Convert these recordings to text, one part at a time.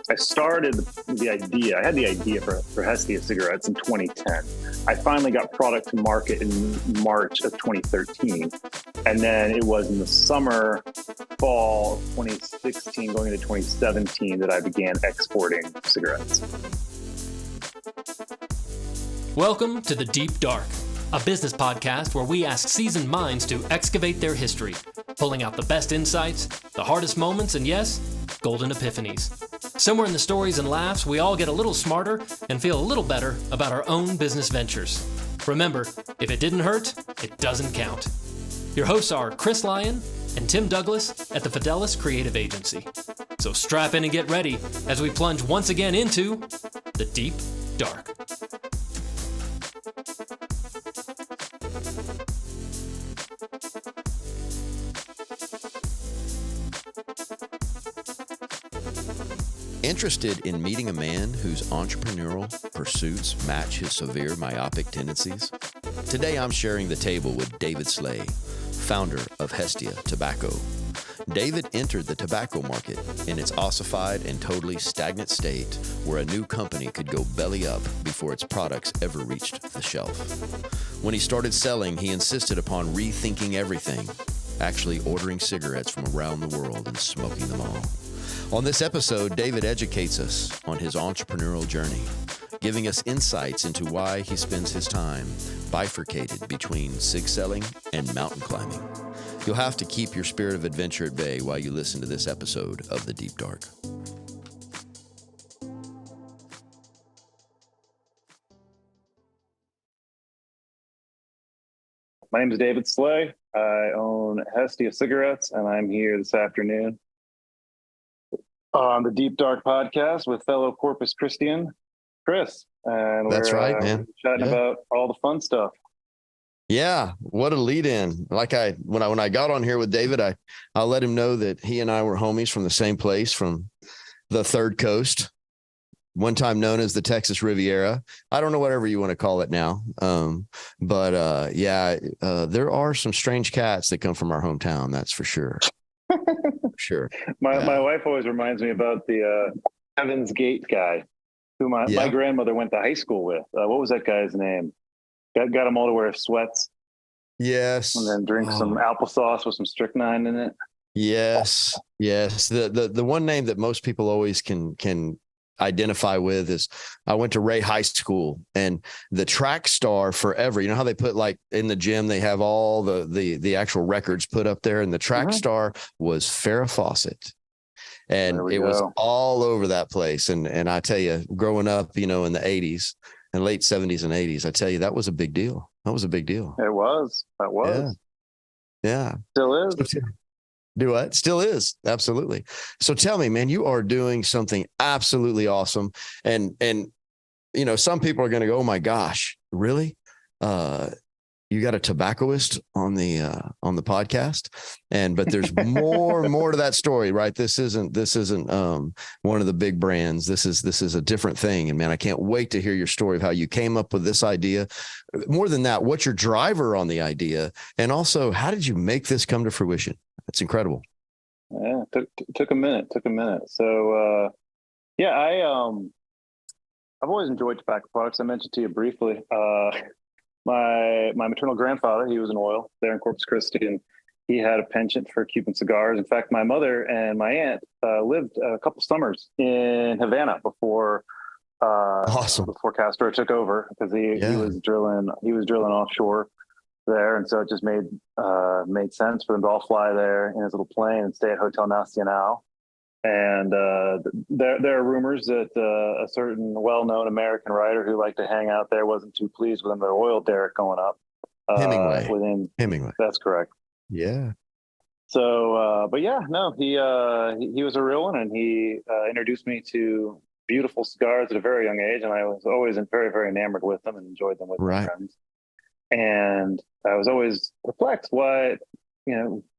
I started the idea. I had the idea for Hestia cigarettes in 2010. I finally got product to market in March of 2013. And then it was in the fall of 2016, going into 2017, that I began exporting cigarettes. Welcome to The Deep Dark, a business podcast where we ask seasoned minds to excavate their history, pulling out the best insights, the hardest moments, and yes, golden epiphanies. Somewhere in the stories and laughs, we all get a little smarter and feel a little better about our own business ventures. Remember, if it didn't hurt, it doesn't count. Your hosts are Chris Lyon and Tim Douglas at the Fidelis Creative Agency. So strap in and get ready as we plunge once again into The Deep Dark. Interested in meeting a man whose entrepreneurial pursuits match his severe myopic tendencies? Today I'm sharing the table with David Sley, founder of Hestia Tobacco. David entered the tobacco market in its ossified and totally stagnant state where a new company could go belly up before its products ever reached the shelf. When he started selling, he insisted upon rethinking everything, actually ordering cigarettes from around the world and smoking them all. On this episode, David educates us on his entrepreneurial journey, giving us insights into why he spends his time bifurcated between cig selling and mountain climbing. You'll have to keep your spirit of adventure at bay while you listen to this episode of The Deep Dark. My name is David Sley. I own Hestia Cigarettes, and I'm here this afternoon on the Deep Dark podcast with fellow Corpus Christian Chris. And That's right, man. We're chatting about all the fun stuff. Yeah, what a lead in. When I got on here with David, I let him know that he and I were homies from the same place, from the Third Coast, one time known as the Texas Riviera. I don't know, whatever you want to call it now. There are some strange cats that come from our hometown. That's for sure. Sure. My wife always reminds me about the Heaven's Gate guy who my grandmother went to high school with. What was that guy's name? Got him all to wear sweats. Yes. And then drink some applesauce with some strychnine in it. Yes. The one name that most people always can identify with is, I went to Ray High School, and the track star forever, you know how they put, like, in the gym, they have all the actual records put up there, and the track star was Farrah Fawcett. And it was all over that place. And I tell you, growing up, in the 80s and late 70s and 80s, I tell you, that was a big deal. That was a big deal. It was. That was. Yeah. Still is. Do what? Still is. Absolutely. So tell me, man, you are doing something absolutely awesome. And some people are going to go, oh my gosh, really? You got a tobaccoist on the podcast, but there's more to that story, right? This isn't one of the big brands. This is a different thing. And man, I can't wait to hear your story of how you came up with this idea. More than that, what's your driver on the idea? And also, how did you make this come to fruition? It's incredible. Yeah, took a minute. So, I've always enjoyed tobacco products. I mentioned to you briefly. My maternal grandfather, he was in oil there in Corpus Christi, and he had a penchant for Cuban cigars. In fact, my mother and my aunt lived a couple summers in Havana before Castro took over, because he was drilling offshore there, and so it just made sense for them to all fly there in his little plane and stay at Hotel Nacional. And there are rumors that a certain well-known American writer who liked to hang out there wasn't too pleased with their oil derrick going up. Hemingway. That's correct. Yeah. So, he was a real one, and he introduced me to beautiful cigars at a very young age, and I was always very, very enamored with them and enjoyed them with my friends. And I was always perplexed why,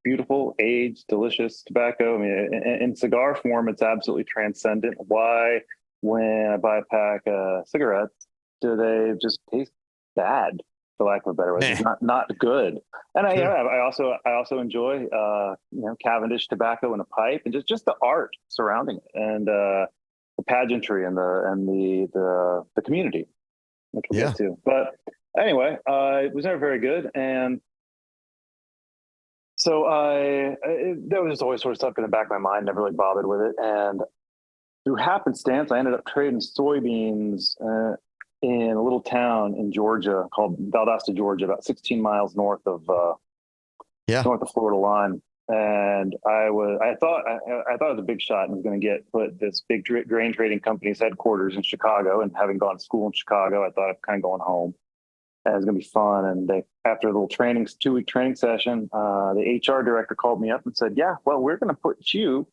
beautiful, aged, delicious tobacco. I mean, in cigar form, it's absolutely transcendent. Why, when I buy a pack of cigarettes, do they just taste bad, for lack of a better word? It's not good. And I also enjoy Cavendish tobacco in a pipe, and just the art surrounding it. And the pageantry and the community, which we'll get to. But anyway, it was never very good, and so that was just always sort of stuck in the back of my mind. Never really bothered with it, and through happenstance, I ended up trading soybeans in a little town in Georgia called Valdosta, Georgia, about 16 miles north of north of Florida line. And I thought it was a big shot and was going to put this big grain trading company's headquarters in Chicago. And having gone to school in Chicago, I thought I'm kind of going home. And it was going to be fun. And after a little 2-week training session, the HR director called me up and said, "Yeah, well, we're going to put you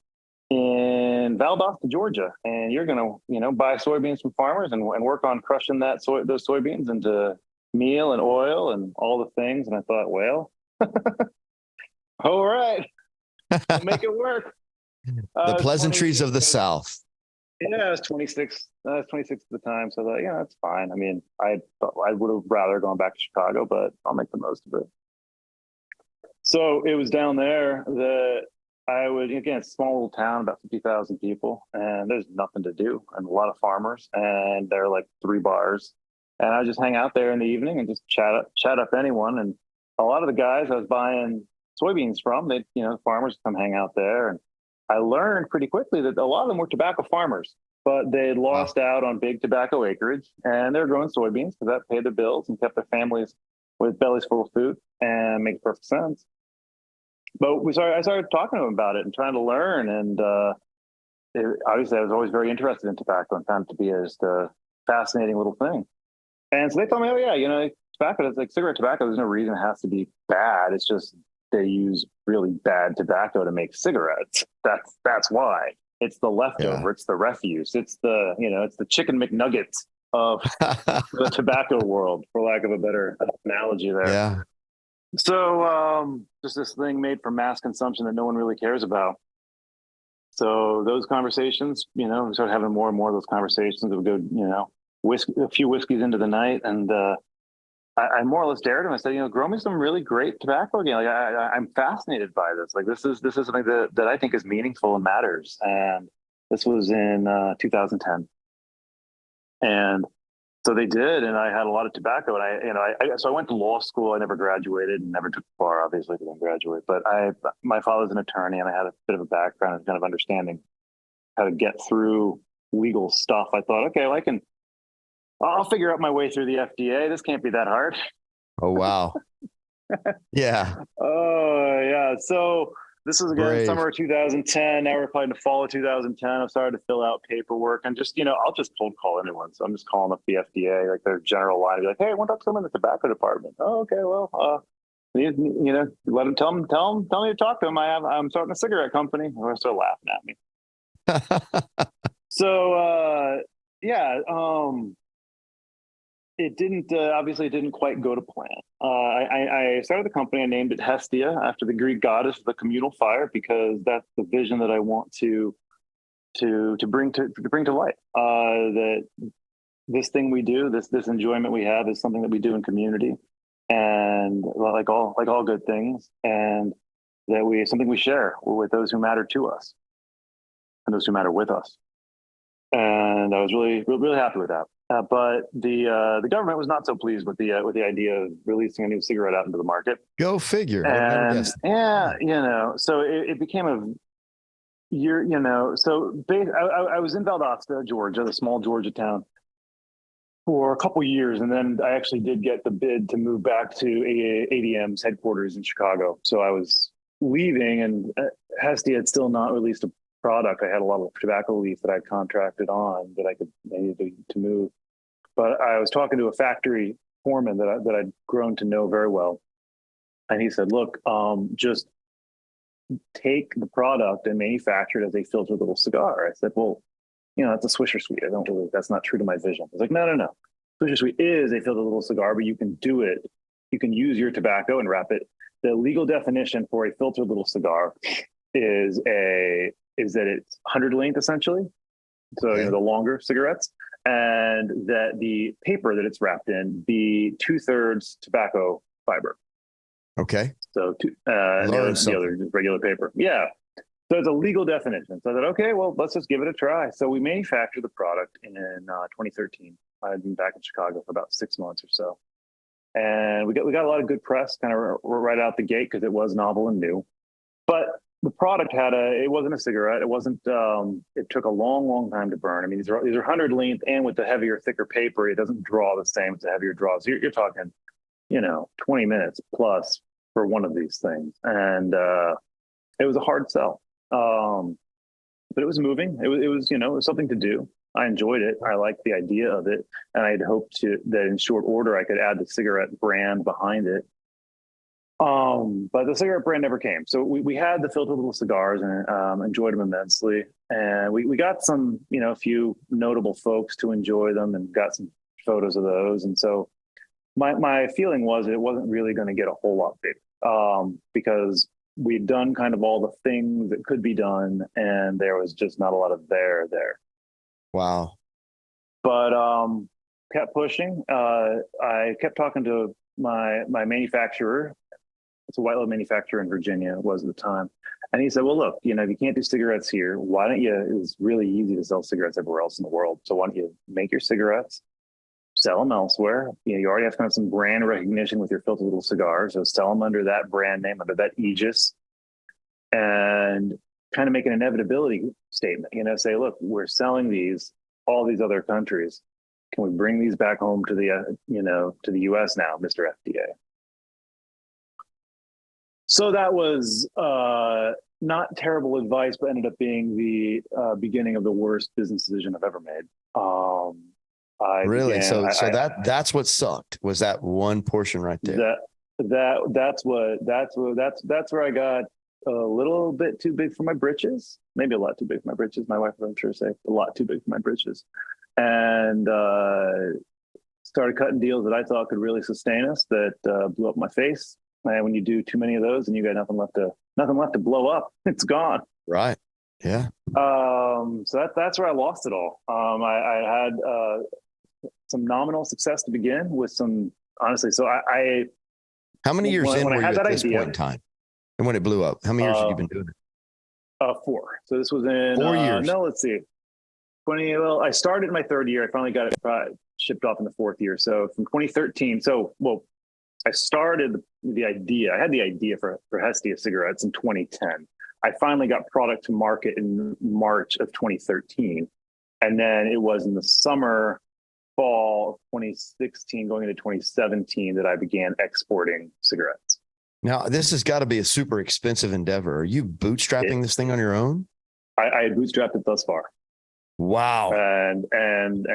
in Valdosta, Georgia, and you're going to, buy soybeans from farmers and work on crushing those soybeans into meal and oil and all the things." And I thought, well, all right, we'll make it work. The pleasantries of the South. Yeah, I was 26. I was 26 at the time, so I thought, yeah, that's fine. I mean, I would have rather gone back to Chicago, but I'll make the most of it. So it was down there that I would, again, small little town, about 50,000 people, and there's nothing to do, and a lot of farmers, and there are like 3 bars, and I just hang out there in the evening and just chat up anyone. And a lot of the guys I was buying soybeans from, farmers come hang out there, and I learned pretty quickly that a lot of them were tobacco farmers, but they had lost out on big tobacco acreage, and they're growing soybeans because that paid their bills and kept their families with bellies full of food, and makes perfect sense. But I started talking to them about it and trying to learn. And obviously, I was always very interested in tobacco and found it to be just a fascinating little thing. And so they told me, "Oh yeah, tobacco, it's like cigarette tobacco. There's no reason it has to be bad. It's just they use really bad tobacco to make cigarettes. That's why. It's the leftover. It's the refuse. It's the chicken McNuggets of the tobacco world, for lack of a better analogy there." Yeah. So just this thing made for mass consumption that no one really cares about. So those conversations, we started having more and more of those conversations. It would go, a few whiskeys into the night, and I more or less dared him. I said, grow me some really great tobacco again. Like I'm fascinated by this. Like this is something that I think is meaningful and matters. And this was in 2010, and so they did, and I had a lot of tobacco, and so I went to law school. I never graduated and never took the bar, obviously, didn't graduate. But my father's an attorney, and I had a bit of a background and kind of understanding how to get through legal stuff. I thought, okay, well, I'll figure out my way through the FDA. This can't be that hard. Oh wow. Yeah. Oh yeah. So this was again summer of 2010. Now we're probably in the fall of 2010. I've started to fill out paperwork and just, I'll just cold call anyone. So I'm just calling up the FDA, like their general line, and be like, "Hey, I want to talk to someone in the tobacco department." "Oh, okay. Well, let them tell me to talk to them. I'm starting a cigarette company." And they're still laughing at me. So, it didn't, obviously it didn't quite go to plan. I started the company. I named it Hestia after the Greek goddess of the communal fire, because that's the vision that I want to bring to light. That this thing we do, this enjoyment we have, is something that we do in community, and like all good things, and that something we share with those who matter to us and those who matter with us. And I was really, really happy with that. But the government was not so pleased with the idea of releasing a new cigarette out into the market. Go figure. And so it became a year. So I was in Valdosta, Georgia, the small Georgia town, for a couple years, and then I actually did get the bid to move back to ADM's headquarters in Chicago. So I was leaving, and Hestia had still not released a product. I had a lot of tobacco leaf that I'd contracted on that I needed to move. But I was talking to a factory foreman that I'd grown to know very well. And he said, "Look, just take the product and manufacture it as a filtered little cigar." I said, "Well, that's a Swisher Sweet. That's not true to my vision." He's like, No. Swisher Sweet is a filtered little cigar, but you can do it. You can use your tobacco and wrap it. The legal definition for a filtered little cigar is that it's 100 length, essentially. So, the longer cigarettes, and that the paper that it's wrapped in be 2/3 tobacco fiber. Okay. So the other regular paper. Yeah. So it's a legal definition. So I thought, okay, well, let's just give it a try. So we manufactured the product in 2013. I'd been back in Chicago for about 6 months or so. And we got a lot of good press kind of right out the gate because it was novel and new. But the product it wasn't a cigarette. It wasn't, it took a long time to burn. I mean, these are 100 length, and with the heavier, thicker paper, it doesn't draw the same. It's a heavier draw. So you're talking, 20 minutes plus for one of these things. And it was a hard sell. But it was moving. It was something to do. I enjoyed it. I liked the idea of it. And I'd hoped that in short order, I could add the cigarette brand behind it. But the cigarette brand never came. So we had the filtered little cigars and enjoyed them immensely. And we got some, a few notable folks to enjoy them and got some photos of those. And so my feeling was it wasn't really going to get a whole lot bigger, because we'd done kind of all the things that could be done, and there was just not a lot of there. Wow. But kept pushing. I kept talking to my manufacturer. It's a white label manufacturer in Virginia, it was at the time. And he said, well, look, if you can't do cigarettes here, why don't you, it's really easy to sell cigarettes everywhere else in the world. So why don't you make your cigarettes, sell them elsewhere? You already have kind of some brand recognition with your filtered little cigars. So sell them under that brand name, under that aegis, and kind of make an inevitability statement, say, look, we're selling all these other countries. Can we bring these back home to the, to the US now, Mr. FDA? So that was not terrible advice, but ended up being the beginning of the worst business decision I've ever made. That's what sucked, was that one portion right there. That's where I got a little bit too big for my britches, maybe a lot too big for my britches. My wife would, I'm sure, say a lot too big for my britches, and started cutting deals that I thought could really sustain us, that blew up my face. And when you do too many of those, and you got nothing left to blow up, it's gone. Right. Yeah. So that's where I lost it all. I had some nominal success to begin with, some, honestly. So I how many years in were you at this point in time? And when it blew up, how many years have you been doing it? 4. So this was in 4 years. No, let's see. Well, I started in my 3rd year. I finally got it shipped off in the 4th year. So from 2013. I started the idea. I had the idea for Hestia cigarettes in 2010. I finally got product to market in March of 2013. And then it was in the fall of 2016, going into 2017, that I began exporting cigarettes. Now, this has got to be a super expensive endeavor. Are you bootstrapping this thing on your own? I had bootstrapped it thus far. Wow. And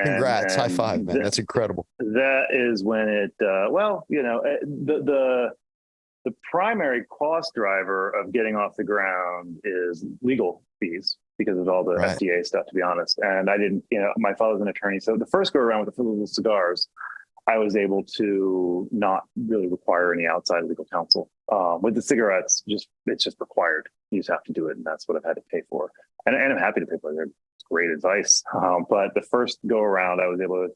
congrats. High five, man. That's incredible. That is when it, the primary cost driver of getting off the ground is legal fees, because of all the FDA stuff, to be honest. And I didn't, my father's an attorney. So the first go around with the little cigars, I was able to not really require any outside legal counsel. With the cigarettes, it's just required. You just have to do it. And that's what I've had to pay for. And I'm happy to pay for it. It's great advice. But the first go around, I was able to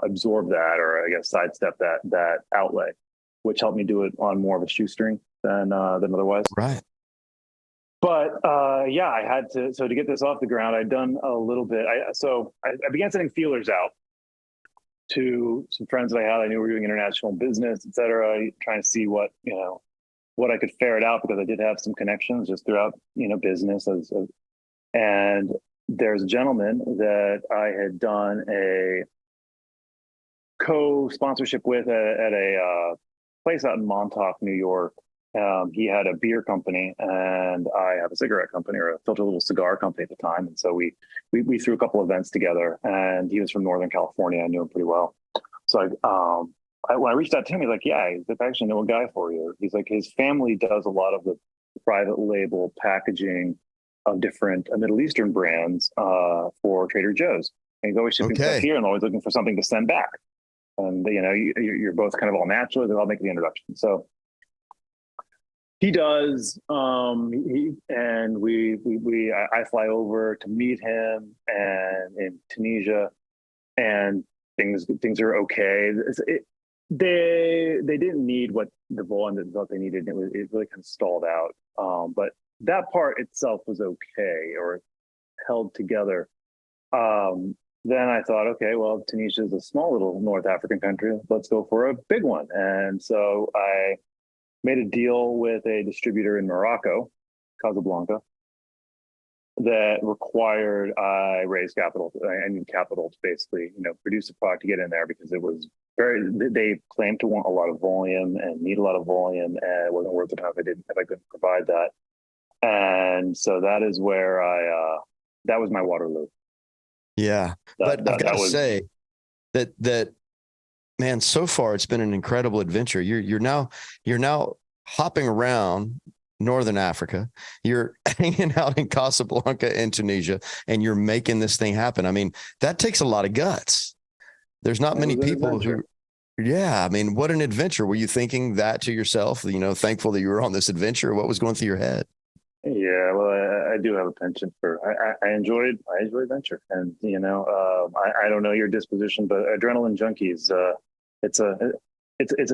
absorb that, or I guess sidestep that outlay, which helped me do it on more of a shoestring than otherwise. Right. But I had to. So to get this off the ground, I'd done a little bit. I began sending feelers out to some friends that I had. I knew were doing international business, et cetera, trying to see what I could ferret out, because I did have some connections just throughout, business. And there's a gentleman that I had done a co-sponsorship with at a place out in Montauk, New York. He had a beer company, and I have a cigarette company, or a filtered little cigar company at the time. And so we threw a couple events together, and he was from Northern California. I knew him pretty well. So when I reached out to him, he's like, yeah, I actually know a guy for you. He's like, his family does a lot of the private label packaging of different Middle Eastern brands for Trader Joe's. And he's always shipping stuff here and always looking for something to send back. And, you're both kind of all natural. I'll make the introduction. So he does, I fly over to meet him and in Tunisia, and things are okay. They didn't need what the volume that they needed. It really kind of stalled out. But that part itself was okay or held together. Then I thought, okay, well, Tunisia is a small little North African country. Let's go for a big one. And so I made a deal with a distributor in Morocco, Casablanca, that required I raise capital. I need capital to basically, produce a product to get in there, because it was they claimed to want a lot of volume and need a lot of volume, and it wasn't worth the time if I couldn't provide that. And so that is where that was my Waterloo. Yeah. But I've got to say that, man, so far it's been an incredible adventure. You're now hopping around Northern Africa. You're hanging out in Casablanca in Tunisia, and you're making this thing happen. I mean, that takes a lot of guts. There's not many people who, I mean, what an adventure. Were you thinking that to yourself, thankful that you were on this adventure? What was going through your head? Yeah, well, I do have a penchant for. I enjoy adventure, and I don't know your disposition, but adrenaline junkies. It's a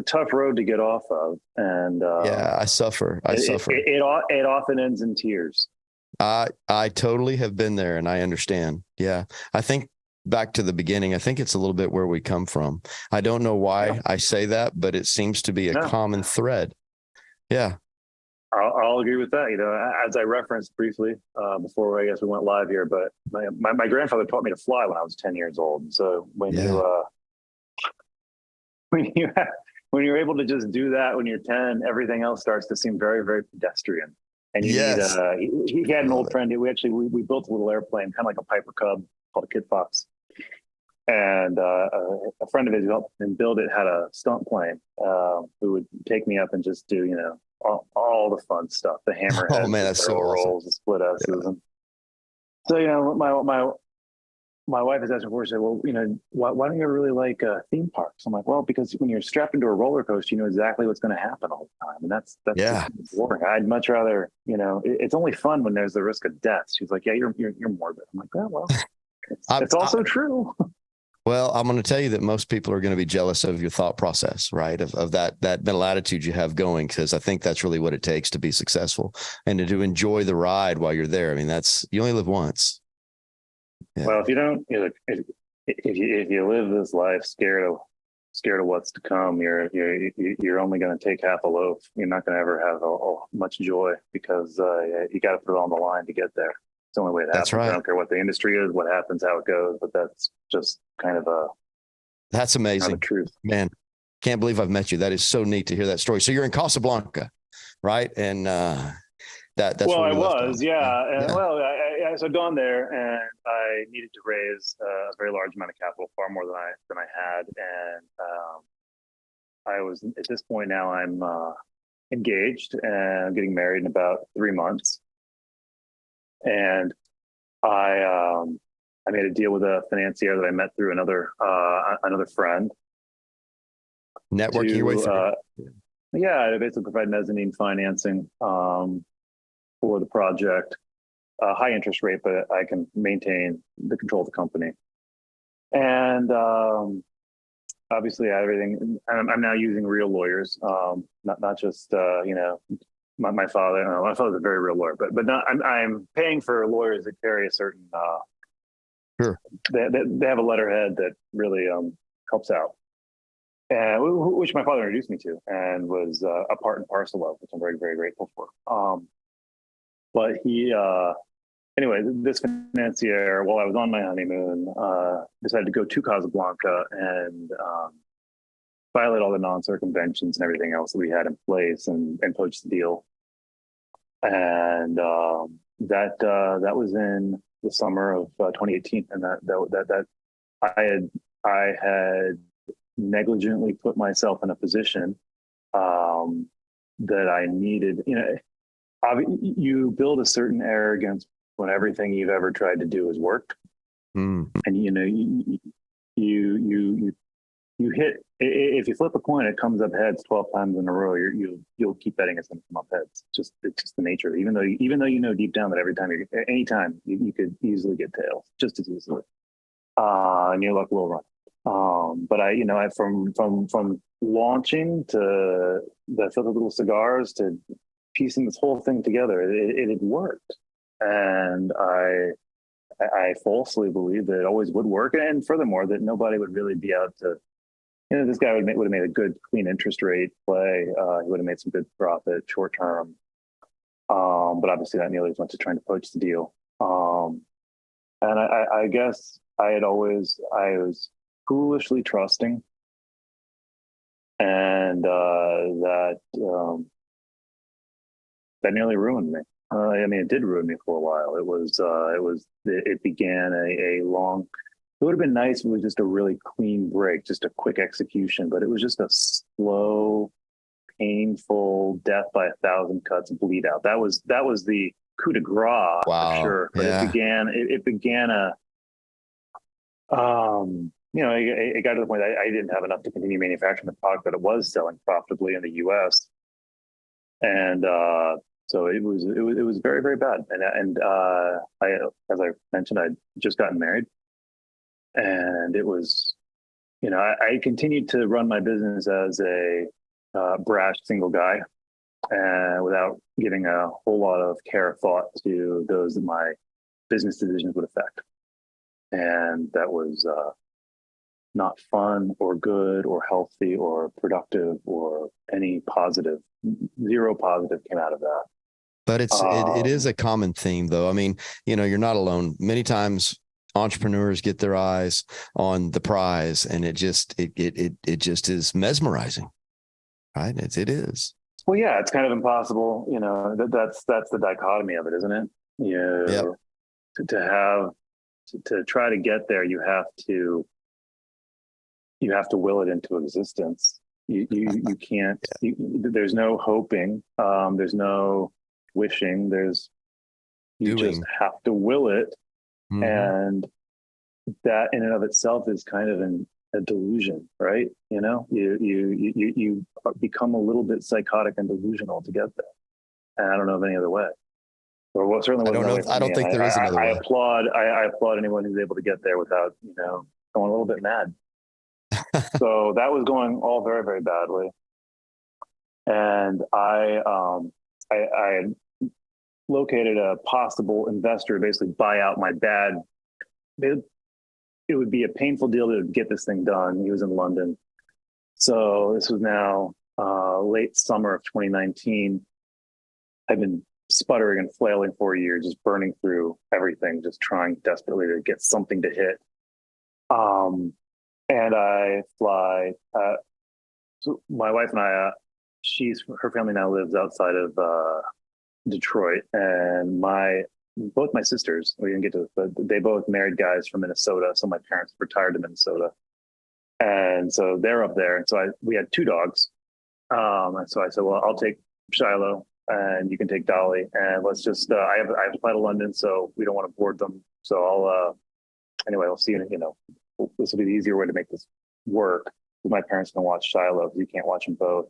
tough road to get off of, and I suffer. It often ends in tears. I totally have been there, and I understand. Yeah, I think back to the beginning. I think it's a little bit where we come from. I don't know why I say that, but it seems to be a common thread. Yeah. I'll agree with that. As I referenced briefly before, I guess we went live here, but my grandfather taught me to fly when I was 10 years old. And so when you're able to just do that when you're 10, everything else starts to seem very, very pedestrian. And you need he had an old friend. We built a little airplane, kind of like a Piper Cub, called a Kit Fox. And a friend of his who helped him build it had a stunt plane who would take me up and just do, all the fun stuff, the hammerheads, oh man, that's so rolls, awesome. the split S's. And so, my wife has asked me before, she said, well, why don't you really like theme parks? I'm like, well, because when you're strapped into a roller coaster, you know exactly what's going to happen all the time. And that's just boring. I'd much rather, it's only fun when there's the risk of death. She's like, yeah, you're morbid. I'm like, well, it's also true. Well, I'm going to tell you that most people are going to be jealous of your thought process, right? Of that mental attitude you have going, because I think that's really what it takes to be successful and to enjoy the ride while you're there. I mean, you only live once. Yeah. Well, if you don't, if you live this life scared of what's to come, you're only going to take half a loaf. You're not going to ever have much joy, because you got to put it on the line to get there. It's the only way it happens. Right. I don't care what the industry is, what happens, how it goes, but that's just kind of that's amazing. Kind of truth. Man, can't believe I've met you. That is so neat to hear that story. So you're in Casablanca, right? And that's well, where I was, yeah. And well, I so gone there, and I needed to raise a very large amount of capital, far more than I had, and I was at this point now. I'm engaged and getting married in about 3 months. And I made a deal with a financier that I met through another friend. Networking your way through. I basically provide mezzanine financing for the project, high interest rate, but I can maintain the control of the company. And obviously, everything. I'm now using real lawyers, not just My father. My father's a very real lawyer, but not, I'm paying for lawyers that carry a certain. Sure. They have a letterhead that really helps out, and which my father introduced me to, and was a part and parcel of, which I'm very, very grateful for. But he, anyway, this financier, while I was on my honeymoon, decided to go to Casablanca and violate all the non-circumventions and everything else that we had in place, and poach the deal. And that was in the summer of 2018, and that I had negligently put myself in a position that I needed. You build a certain arrogance when everything you've ever tried to do has worked, and you hit. If you flip a coin, it comes up heads 12 times in a row. You'll keep betting it's going to come up heads. It's just the nature. Even though you know deep down that anytime you could easily get tails just as easily, and your luck will run. But I from launching to the little cigars to piecing this whole thing together. It had worked, and I falsely believed that it always would work, and furthermore, that nobody would really be out to. This guy would have made a good, clean interest rate play. He would have made some good profit short term, but obviously not nearly as much as trying to poach the deal. And I guess I was foolishly trusting, and that nearly ruined me. I mean, it did ruin me for a while. It began a long. It would have been nice if it was just a really clean break, just a quick execution, but it was just a slow, painful death by 1,000 cuts bleed out. That was the coup de grace, Wow. for sure. But yeah. it began a, it got to the point that I didn't have enough to continue manufacturing the product that it was selling profitably in the U.S. And so it was very, very bad. And as I mentioned, I'd just gotten married. And it was, I continued to run my business as a brash single guy, without giving a whole lot of care or thought to those that my business decisions would affect. And that was not fun or good or healthy or productive or any positive. Zero positive came out of that. But it is a common theme, though. I mean, you're not alone. Many times entrepreneurs get their eyes on the prize, and it just is mesmerizing, right? It is. Well, yeah, it's kind of impossible. That's the dichotomy of it, isn't it? Yep. To try to get there, you have to will it into existence. You can't. There's no hoping. There's no wishing. You Doing. just have to will it. Mm-hmm. And that in and of itself is kind of a delusion, right? You become a little bit psychotic and delusional to get there. And I don't know of any other way. Or what certainly wasn't that way for me. I don't think there is another way. I applaud anyone who's able to get there without, going a little bit mad. So that was going all very, very badly. And I had located a possible investor to basically buy out my bad. It would be a painful deal to get this thing done. He was in London. So this was now late summer of 2019. I've been sputtering and flailing for a year, just burning through everything, just trying desperately to get something to hit. And I fly. So my wife and I, her family now lives outside of Detroit, and both my sisters, we didn't get to, but they both married guys from Minnesota. So my parents retired to Minnesota, and so they're up there. And so we had two dogs, and so I said, well, I'll take Shiloh, and you can take Dolly, and let's just. I have to fly to London, so we don't want to board them. So I'll see you. This will be the easier way to make this work. My parents can watch Shiloh because you can't watch them both.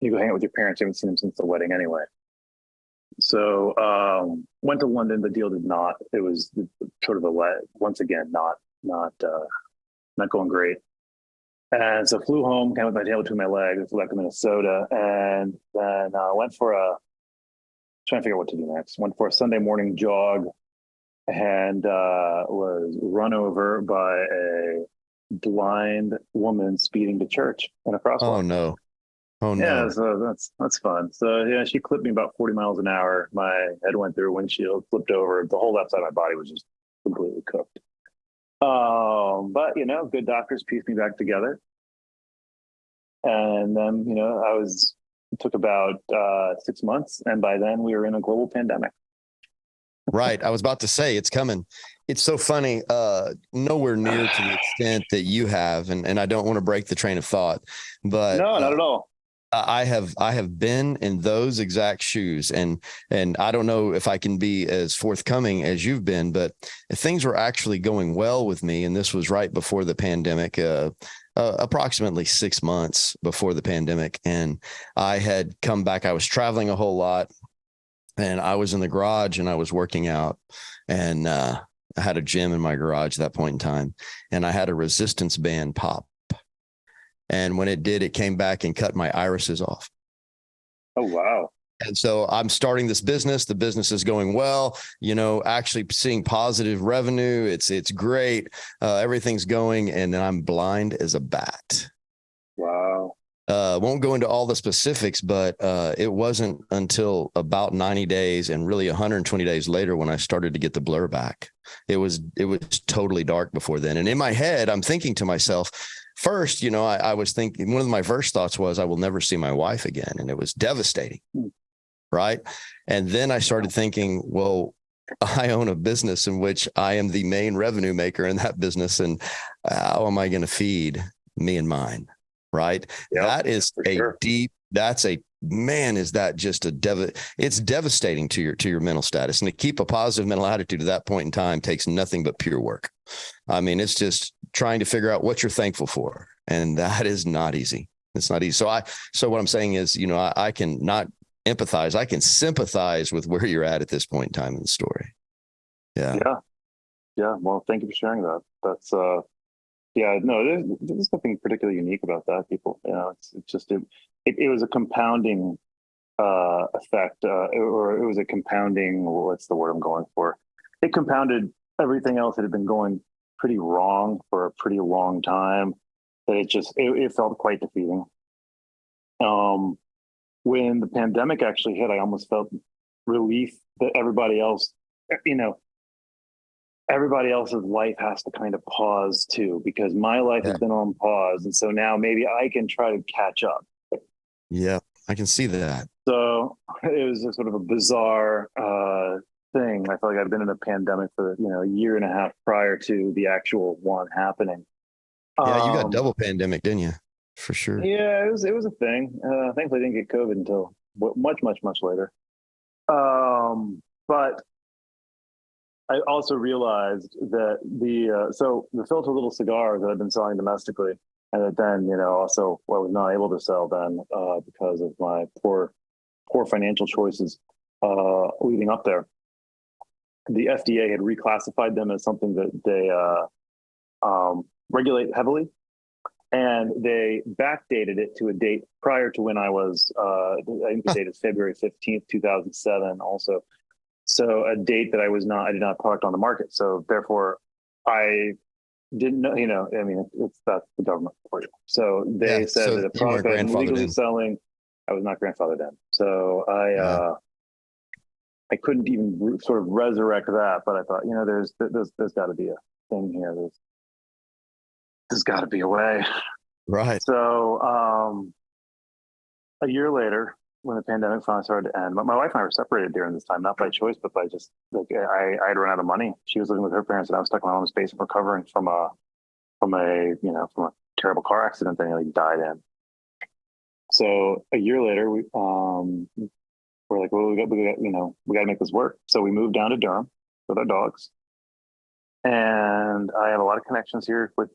You go hang out with your parents. You haven't seen them since the wedding anyway. So went to London. The deal did not. It was sort of once again not going great. And so flew home, kind of with my tail between my legs, flew back to Minnesota, and then went for trying to figure out what to do next. Went for a Sunday morning jog, and was run over by a blind woman speeding to church in a crosswalk. Oh no. Yeah, so that's fun. So yeah, she clipped me about 40 miles an hour. My head went through a windshield, flipped over. The whole left side of my body was just completely cooked. But good doctors pieced me back together. And then, it took about 6 months. And by then we were in a global pandemic. Right. I was about to say it's coming. It's so funny. Nowhere near to the extent that you have. And I don't want to break the train of thought, but no, not at all. I have been in those exact shoes, and I don't know if I can be as forthcoming as you've been, but things were actually going well with me. And this was right before the pandemic, approximately 6 months before the pandemic. And I had come back. I was traveling a whole lot, and I was in the garage and I was working out, and I had a gym in my garage at that point in time, and I had a resistance band pop. And when it did, it came back and cut my irises off. Oh, wow. And so I'm starting this business. The business is going well, actually seeing positive revenue. It's great. Everything's going. And then I'm blind as a bat. Wow. Won't go into all the specifics, but it wasn't until about 90 days and really 120 days later when I started to get the blur back. It was totally dark before then. And in my head, I'm thinking to myself, first, I was thinking, one of my first thoughts was, I will never see my wife again. And it was devastating. Right. And then I started thinking, well, I own a business in which I am the main revenue maker in that business. And how am I going to feed me and mine? Right. Yep, that is it's devastating to your mental status. And to keep a positive mental attitude at that point in time takes nothing but pure work. I mean, it's just trying to figure out what you're thankful for. And that is not easy. It's not easy. So what I'm saying is, I can not empathize. I can sympathize with where you're at this point in time in the story. Yeah. Yeah. Yeah. Well, thank you for sharing that. That's, yeah, no, there's nothing particularly unique about that. People, it was a compounding effect, or it was a compounding. What's the word I'm going for? It compounded everything else that had been going pretty wrong for a pretty long time. That it felt quite defeating. When the pandemic actually hit, I almost felt relief that everybody else's life has to kind of pause too, because my life has been on pause. And so now maybe I can try to catch up. Yeah, I can see that. So it was a sort of a bizarre thing. I felt like I'd been in a pandemic for, a year and a half prior to the actual one happening. Yeah, you got double pandemic, didn't you? For sure. Yeah, it was a thing. Thankfully, I didn't get COVID until much later. But I also realized that the filter little cigars that I've been selling domestically, and that then, also I was not able to sell then because of my poor financial choices leading up there. The FDA had reclassified them as something that they regulate heavily. And they backdated it to a date prior to when I was, I think the date is February 15th, 2007 also. So a date that I did not product on the market. So therefore I didn't know, that's the government for you. So they said that a product I was legally selling, I was not grandfathered in. So I couldn't even sort of resurrect that, but I thought, there's got to be a thing here. There's got to be a way. Right. So a year later, when the pandemic finally started to end, my wife and I were separated during this time, not by choice, but by just I had run out of money. She was living with her parents, and I was stuck in my mom's basement recovering from a terrible car accident that I nearly died in. So a year later, we're like, well, we got to make this work. So we moved down to Durham with our dogs. And I have a lot of connections here with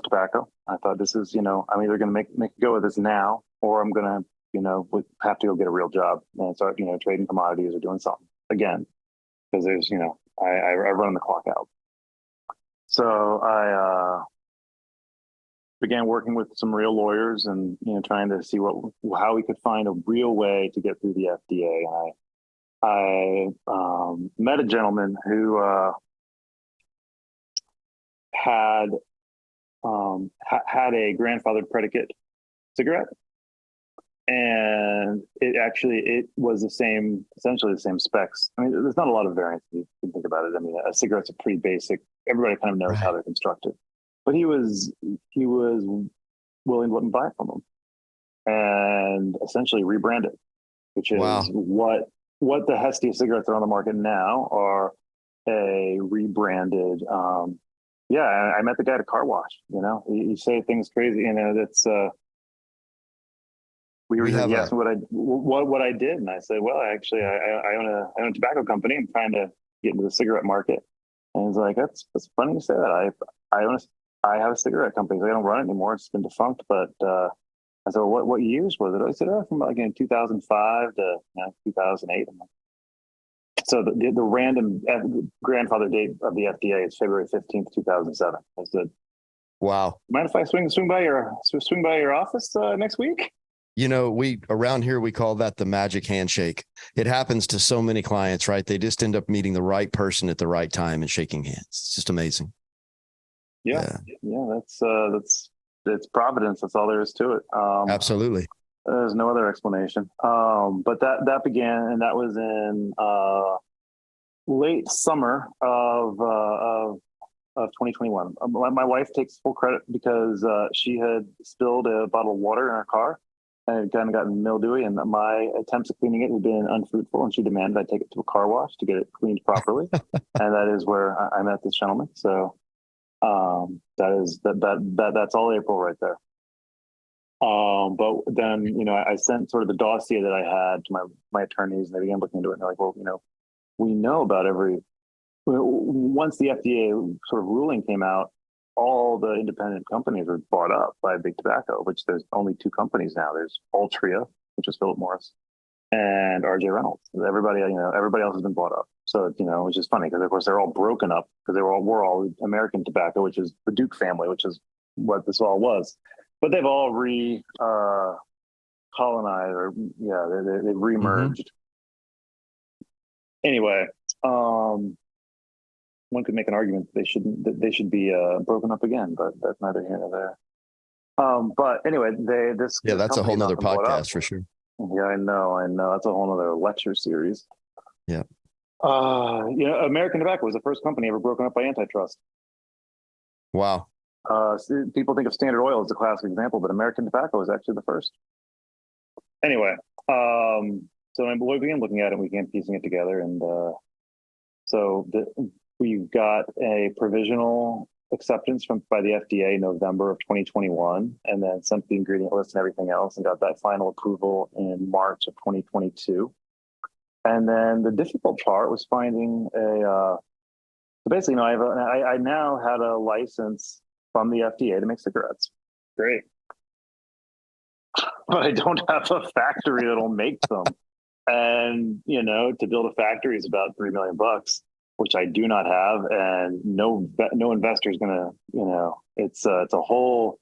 tobacco. I thought this is, I'm either going to make a go of this now, or I'm going to, have to go get a real job and start, trading commodities or doing something again, because there's, I run the clock out. So I began working with some real lawyers and, trying to see how we could find a real way to get through the FDA. And I met a gentleman who had a grandfathered predicate cigarette, and it was essentially the same specs. I mean, there's not a lot of variance if you can think about it. I mean, a cigarette's a pretty basic. Everybody kind of knows how they're constructed, but he was willing to let me buy it from him and essentially rebrand it, which is what the Hestia cigarettes that are on the market now are, a rebranded. I met the guy at a car wash. You say things crazy. That's he asked me what I did, and I said, well, actually, I own a tobacco company. I'm trying to get into the cigarette market. And he's like, that's funny you say that. I have a cigarette company. I don't run it anymore. It's been defunct. But I said, well, what years was it? I said, from like in 2005 to 2008. So the random grandfather date of the FDA is February 15th, 2007. I said, wow. Mind if I swing by your office next week? We around here, we call that the magic handshake. It happens to so many clients, right? They just end up meeting the right person at the right time and shaking hands. It's just amazing. Yeah. That's it's providence. That's all there is to it. Absolutely. There's no other explanation. But that began, and that was in late summer of 2021. My wife takes full credit because she had spilled a bottle of water in her car, and it kind of gotten mildewy, and my attempts at cleaning it had been unfruitful, and she demanded I take it to a car wash to get it cleaned properly. And that is where I met this gentleman. So that's all April right there. But then, I sent sort of the dossier that I had to my attorneys, and they began looking into it, and they're like, well, we know about once the FDA sort of ruling came out, all the independent companies were bought up by Big Tobacco, which there's only two companies now. There's Altria, which is Philip Morris, and RJ Reynolds. Everybody else has been bought up. So, which is funny because, of course, they're all broken up because we're all American Tobacco, which is the Duke family, which is what this all was. But they've all colonized, or they've remerged. Mm-hmm. Anyway, one could make an argument that they should be broken up again, but that's neither here nor there. But anyway, that's a whole nother podcast for sure. Yeah, I know. That's a whole nother lecture series. Yeah. American Tobacco was the first company ever broken up by antitrust. Wow. People think of Standard Oil as a classic example, but American Tobacco was actually the first. Anyway, so we began looking at it, and we began piecing it together, and we got a provisional acceptance by the FDA November of 2021, and then sent the ingredient list and everything else, and got that final approval in March of 2022. And then the difficult part was finding basically, I now had a license from the FDA to make cigarettes. Great. But I don't have a factory that'll make them. And, to build a factory is about $3 million, which I do not have. And no investor is going to, it's a whole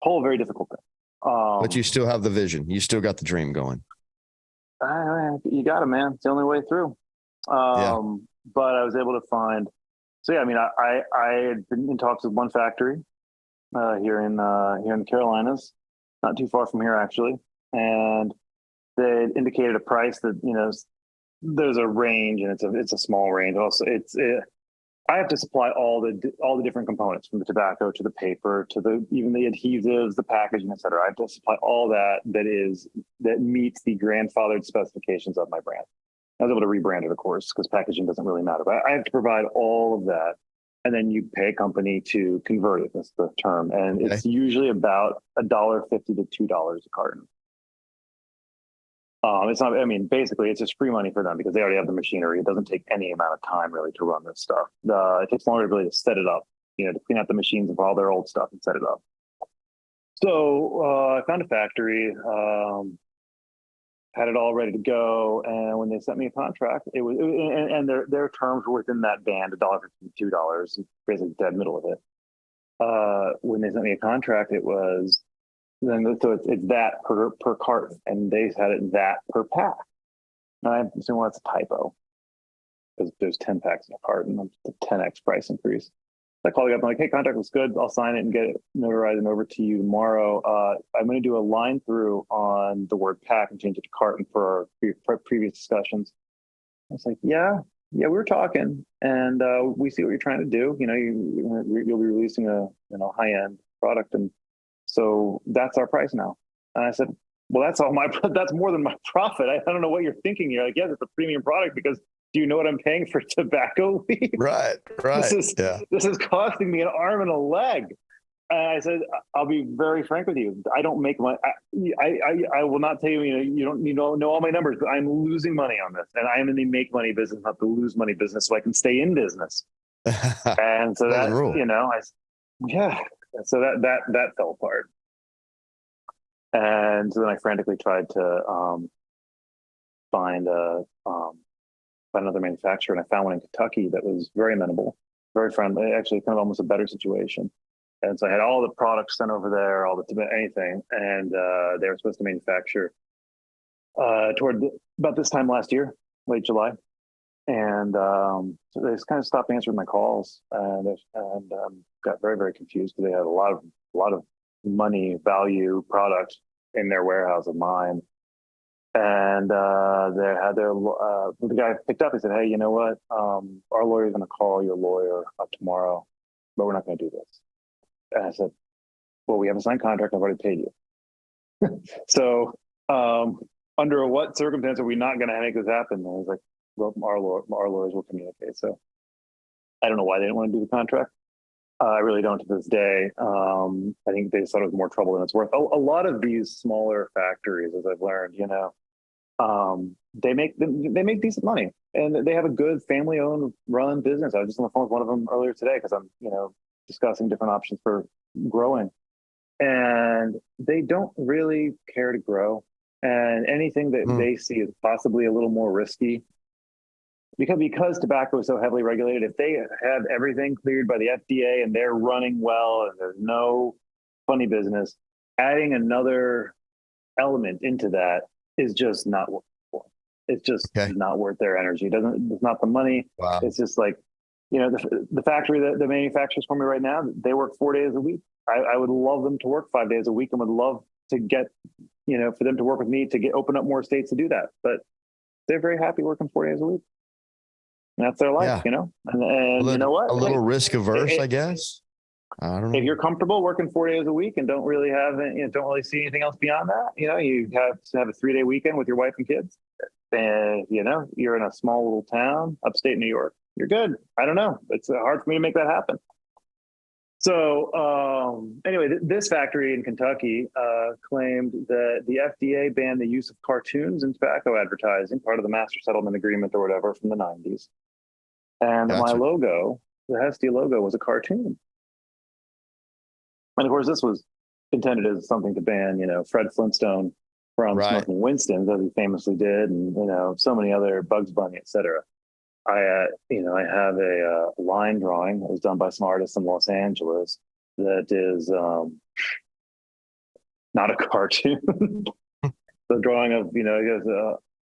very difficult thing. But you still have the vision. You still got the dream going. You got it, man. It's the only way through. But I was able to find, I had been in talks with one factory here in the Carolinas, not too far from here actually, and they indicated a price that there's a range, and it's a small range. Also, I have to supply all the different components, from the tobacco to the paper to even the adhesives, the packaging, et cetera. I have to supply all that meets the grandfathered specifications of my brand. I was able to rebrand it, of course, because packaging doesn't really matter. But I have to provide all of that, and then you pay a company to convert it. That's the term, and It's usually about $1.50 to $2 a carton. It's not. Basically, it's just free money for them because they already have the machinery. It doesn't take any amount of time really to run this stuff. It takes longer really to set it up, to clean out the machines of all their old stuff and set it up. So I found a factory, had it all ready to go, and when they sent me a contract, and their terms were within that band, $1.50 to $2, basically dead middle of it. When they sent me a contract, it was. So it's that per carton, and they had it that per pack. And I assume that's a typo because there's 10 packs in a carton. It's a 10x price increase. I called you up. I'm like, hey, contract looks good. I'll sign it and get it notarized and over to you tomorrow. I'm going to do a line through on the word pack and change it to carton for our previous discussions. I was like, yeah, we were talking, and we see what you're trying to do. You'll be releasing a high end product, and so that's our price now. And I said, well, that's more than my profit. I don't know what you're thinking here. Like, yes, it's a premium product because do you know what I'm paying for tobacco leaf? Right. This is costing me an arm and a leg. And I said, I'll be very frank with you. I don't make money. I will not tell you, you don't know all my numbers, but I'm losing money on this. And I am in the make money business, not the lose money business, so I can stay in business. And so that, so that fell apart. And so then I frantically tried to find another manufacturer, and I found one in Kentucky that was very amenable, very friendly, actually kind of almost a better situation. And so I had all the products sent over there, anything. And they were supposed to manufacture about this time last year, late July. And so they just kind of stopped answering my calls and got very, very confused because they had a lot of money value products in their warehouse of mine. And they had the guy picked up. He said, "Hey, you know what? Our lawyer's going to call your lawyer tomorrow, but we're not going to do this." And I said, "Well, we have a signed contract. I've already paid you." So, under what circumstance are we not going to make this happen? And I was like, "Well, our lawyers will communicate." So, I don't know why they didn't want to do the contract. I really don't to this day. I think they thought it was more trouble than it's worth. A lot of these smaller factories, as I've learned, they make decent money, and they have a good family-owned run business. I was just on the phone with one of them earlier today because I'm, discussing different options for growing, and they don't really care to grow. And anything that they see is possibly a little more risky. Because tobacco is so heavily regulated, if they have everything cleared by the FDA and they're running well and there's no funny business, adding another element into that is just not worth it. It's just not worth their energy. It's not the money. Wow. It's just like, the factory that manufactures for me right now, they work 4 days a week. I would love them to work 5 days a week and would love to get, for them to work with me to open up more states to do that. But they're very happy working 4 days a week. That's their life, and you know what? A little risk averse, I guess. I don't know. If you're comfortable working 4 days a week and don't really see anything else beyond that, you have to have a 3-day weekend with your wife and kids, and you're in a small little town, upstate New York, you're good. I don't know. It's hard for me to make that happen. So anyway, this factory in Kentucky claimed that the FDA banned the use of cartoons in tobacco advertising, part of the master settlement agreement or whatever from the 90s. And my logo, the Hestia logo, was a cartoon. And of course, this was intended as something to ban, Fred Flintstone from smoking Winston's, as he famously did, and so many other Bugs Bunny, etc. I have a line drawing that was done by some artists in Los Angeles that is not a cartoon. The drawing of,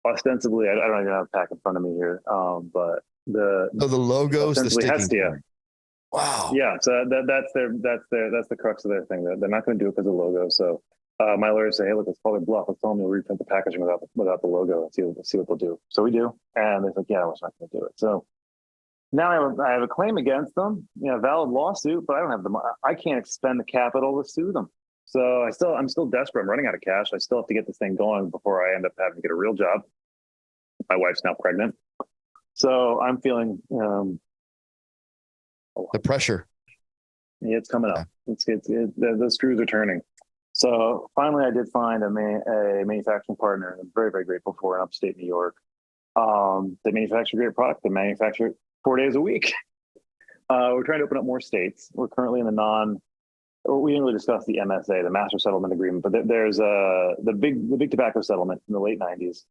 ostensibly, I don't even have a pack in front of me here, but the logo is the sticking Hestia. point. Wow. Yeah, so that's the crux of their thing. They're not going to do it because of the logo. So my lawyers say, "Hey, look, let's call their bluff. Let's tell them to reprint the packaging without the logo and see what they'll do." So we do, and they're like, "Yeah, we're not going to do it." So now I have a claim against them, valid lawsuit, but I don't have I can't expend the capital to sue them. So I'm still desperate. I'm running out of cash. I still have to get this thing going before I end up having to get a real job. My wife's now pregnant, so I'm feeling the pressure. Yeah, it's coming up. The screws are turning. So finally, I did find a manufacturing partner I'm very, very grateful for in upstate New York. They manufacture great product. They manufacture it 4 days a week. We're trying to open up more states. We're currently in we didn't really discuss the MSA, the Master Settlement Agreement, but there's the big tobacco settlement in the late 90s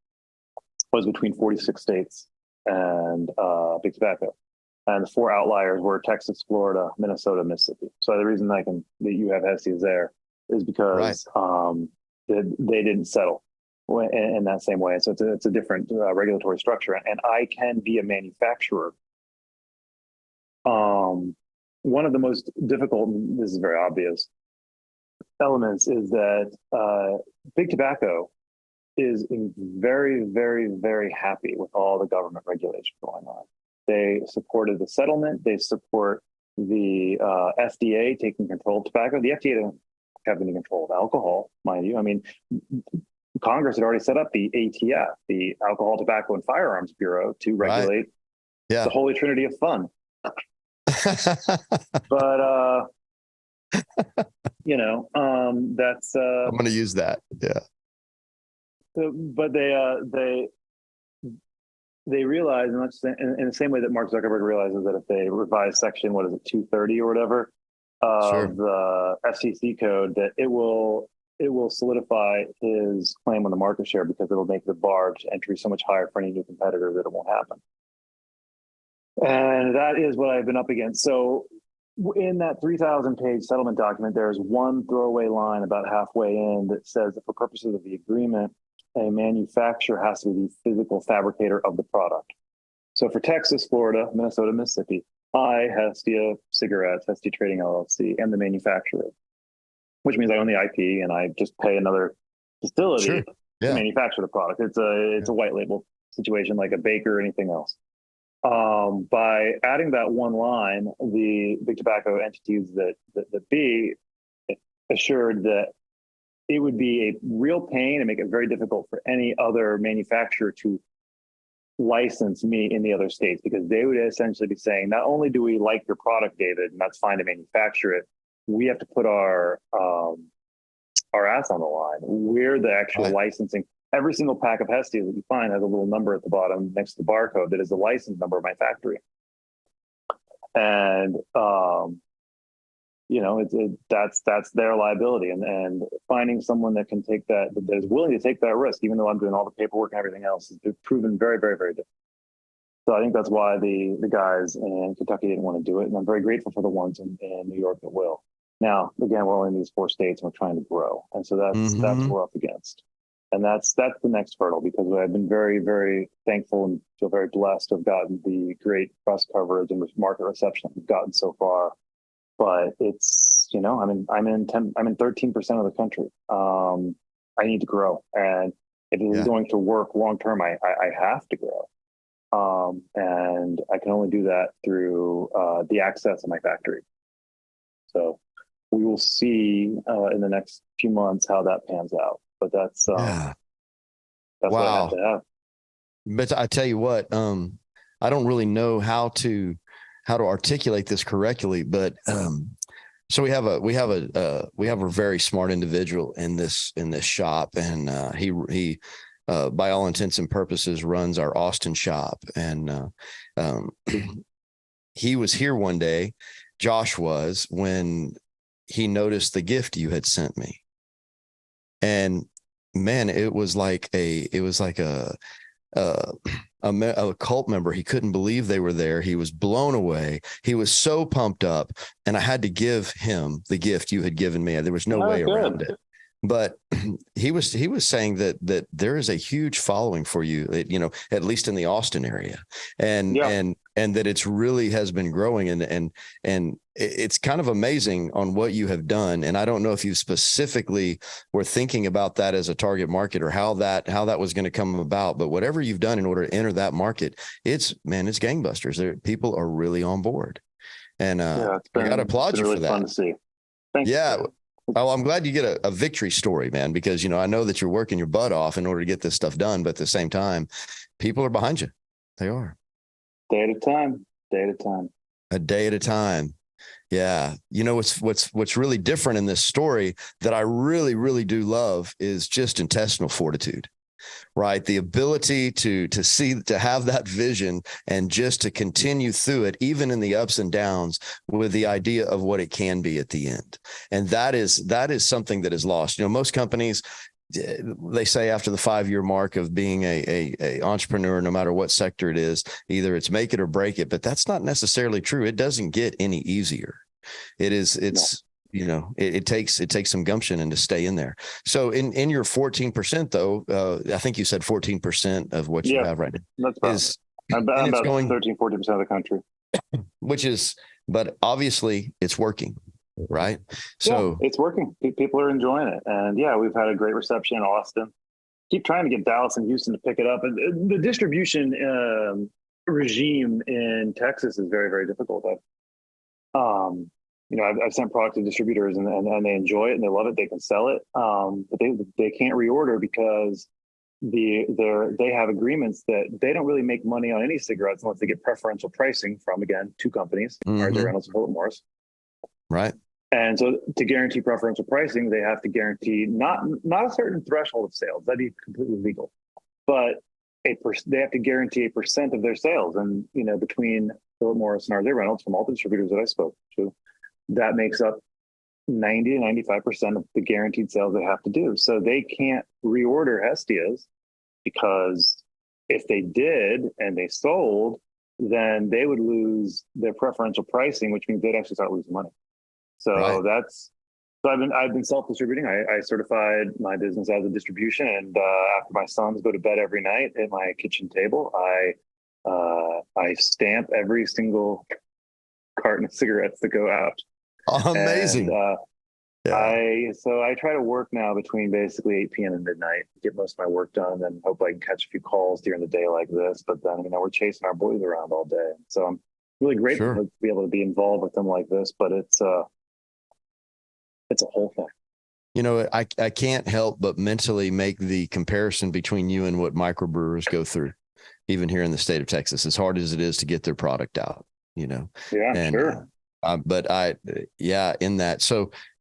was between 46 states and big tobacco. And the 4 outliers were Texas, Florida, Minnesota, Mississippi. So the reason that you have Hestia there is because they didn't settle in that same way. So it's a different regulatory structure. And I can be a manufacturer. One of the most difficult, and this is very obvious, elements is that big tobacco is very, very, very happy with all the government regulation going on. They supported the settlement. They support the FDA taking control of tobacco. The FDA doesn't have any control of alcohol, mind you. I mean, Congress had already set up the ATF, the Alcohol, Tobacco, and Firearms Bureau, to regulate the holy trinity of fun. But that's I'm going to use that. Yeah. But they realize, in the same way that Mark Zuckerberg realizes that if they revise section 230 or whatever of the FCC code, that it will solidify his claim on the market share because it'll make the bar to entry so much higher for any new competitor that it won't happen. And that is what I've been up against. So in that 3,000-page settlement document, there's one throwaway line about halfway in that says that for purposes of the agreement, a manufacturer has to be the physical fabricator of the product. So for Texas, Florida, Minnesota, Mississippi, I, Hestia Cigarettes, Hestia Trading LLC, am the manufacturer, which means I own the IP and I just pay another distillery to manufacture the product. It's a white label situation like a baker or anything else. By adding that one line, the big tobacco entities that be assured that it would be a real pain and make it very difficult for any other manufacturer to license me in the other states, because they would essentially be saying, not only do we like your product, David, and that's fine to manufacture it, we have to put our ass on the line. We're the actual licensing. Every single pack of Hestia that you find has a little number at the bottom next to the barcode that is the license number of my factory. And that's their liability. And finding someone that can take that is willing to take that risk, even though I'm doing all the paperwork and everything else, has proven very, very, very difficult. So I think that's why the guys in Kentucky didn't want to do it, and I'm very grateful for the ones in New York that will. Now, again, we're only in these 4 states, and we're trying to grow, and so that's what we're up against. And that's the next hurdle, because I've been very, very thankful and feel very blessed to have gotten the great press coverage and market reception that we've gotten so far. But it's, I'm in 13% of the country. I need to grow, and if it is going to work long term, I have to grow. And I can only do that through the access of my factory. So we will see in the next few months how that pans out. But that's what I have to have. But I tell you what, I don't really know how to articulate this correctly, but so we have a very smart individual in this shop, and he by all intents and purposes runs our Austin shop, and he was here one day, Josh was, when he noticed the gift you had sent me. And man, it was like a cult member. He couldn't believe they were there. He was blown away. He was so pumped up, and I had to give him the gift you had given me. There was no way around it. But he was saying that there is a huge following for you, at least in the Austin area, and that it's really has been growing, and it's kind of amazing on what you have done. And I don't know if you specifically were thinking about that as a target market or how that was going to come about, but whatever you've done in order to enter that market, it's gangbusters. People are really on board, and I got to applaud you for that. Fun to see. Thank you. Oh, I'm glad you get a victory story, man, because, I know that you're working your butt off in order to get this stuff done. But at the same time, people are behind you. They are. Day at a time. A day at a time. Yeah. What's really different in this story that I really, really do love is just intestinal fortitude. Right. The ability to have that vision and just to continue through it, even in the ups and downs, with the idea of what it can be at the end. And that is something that is lost. Most companies, they say after the 5-year mark of being a entrepreneur, no matter what sector it is, either it's make it or break it, but that's not necessarily true. It doesn't get any easier. It takes some gumption and to stay in there. So in your 14%, though, I think you said 14% of what you have right now. That's about 13, 14% of the country. But obviously it's working, right? So it's working. People are enjoying it. And we've had a great reception in Austin. Keep trying to get Dallas and Houston to pick it up. And the distribution regime in Texas is very, very difficult. I've sent product to distributors and they enjoy it and they love it. They can sell it, but they can't reorder because they have agreements that they don't really make money on any cigarettes unless they get preferential pricing from, again, 2 companies, RJ Reynolds and Philip Morris. Right. And so to guarantee preferential pricing, they have to guarantee not a certain threshold of sales. That'd be completely legal, but they have to guarantee a % of their sales. And between Philip Morris and RJ Reynolds, from all the distributors that I spoke to, that makes up 90 to 95% of the guaranteed sales they have to do. So they can't reorder Hestias, because if they did and they sold, then they would lose their preferential pricing, which means they'd actually start losing money. So I've been self-distributing. I certified my business as a distribution, and after my sons go to bed every night at my kitchen table, I stamp every single carton of cigarettes that go out. Oh, amazing. And, yeah. I try to work now between basically 8 p.m. and midnight, get most of my work done, and then hope I can catch a few calls during the day like this. But then, we're chasing our boys around all day. So I'm really grateful to be able to be involved with them like this, but it's a whole thing. I can't help but mentally make the comparison between you and what microbrewers go through, even here in the state of Texas, as hard as it is to get their product out, Yeah, and, sure. But in that.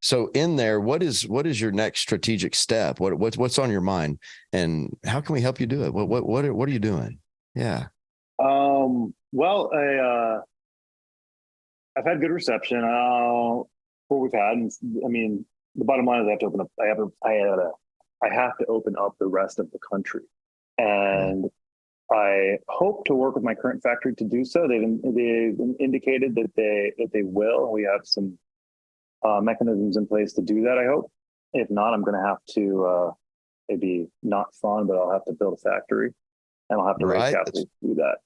So in there, what is your next strategic step? What's on your mind, and how can we help you do it? What are you doing? Yeah. Well, I've had good reception. What we've had, and I mean, the bottom line is I have to open up. I have to open up the rest of the country, and I hope to work with my current factory to do so. They've indicated that they will. We have some mechanisms in place to do that, I hope. If not, I'm going to have to, it'd be not fun, but I'll have to build a factory, and I'll have to raise capital to do that.